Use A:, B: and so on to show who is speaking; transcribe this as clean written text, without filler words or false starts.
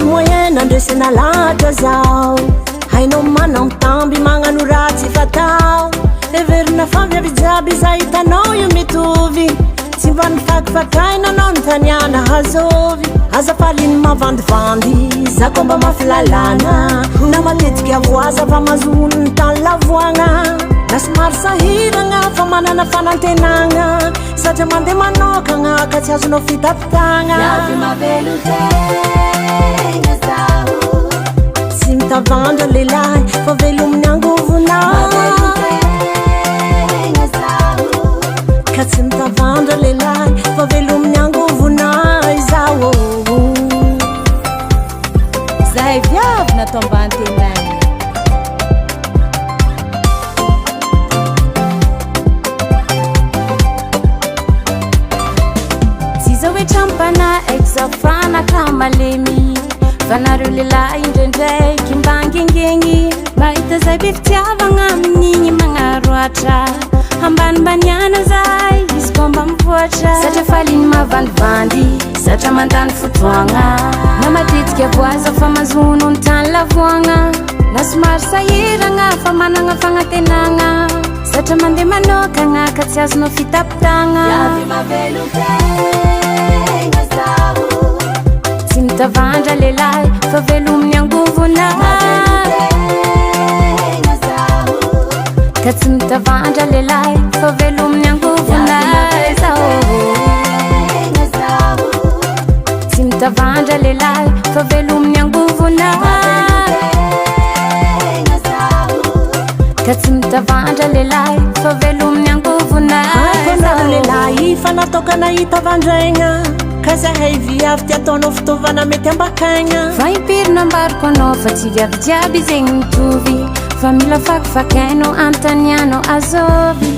A: moyena andresina lahatra zao hainao manamtamby magnano raha tsy fatao everina faviavy jiaby za hitanao io mitovy tsy mba nifakifakaina anao notaniana hazovy azafaliny mavandivandy za koa mba mafilalana na matetiky avoaza fa mazoholo ny tany lavoagna na somary sahiragna fa manana fanantenagna satria mandeha manokagna ka tsy azonao fitapitagna tsy mitavandra lehilahy fa velominy angovonao ka tsy mitavandra lehilahy fa velominy angovonay zao
B: zahay viavy natao ambantenagny champana exafana kamalemi vanareo lehilahy indraindraiky mbangengeny mahita zay be fitiavagna amin'igny magnaroatra ambanimbaniana zay izy koa mba mivoatra satria faliny mavandivandy satria mandany fotoagna na matetiky avoaza fa mazono ny tany lavoagna na somary sahiragna fa managna fagnantenagna satria mandeha manokagna ka tsy azonao fitapitagna tsy mitavandra lehilahy fa velominy angovona ka tsy mitavandra lehilahy fa velominy angovona tsy mitavandra lehilahy fa velominy angovona ka tsy mitavandra lehilahy fa velominy angovona
A: akonao lehilahy fa natokana hitavandraigna ka zahay viavy ty ataonao fitaovana mety ambakaigna
B: fa impirina ambariko anao fa tsy viavy jiaby zegny mitovy fa mila fakifakainao antanianao azovy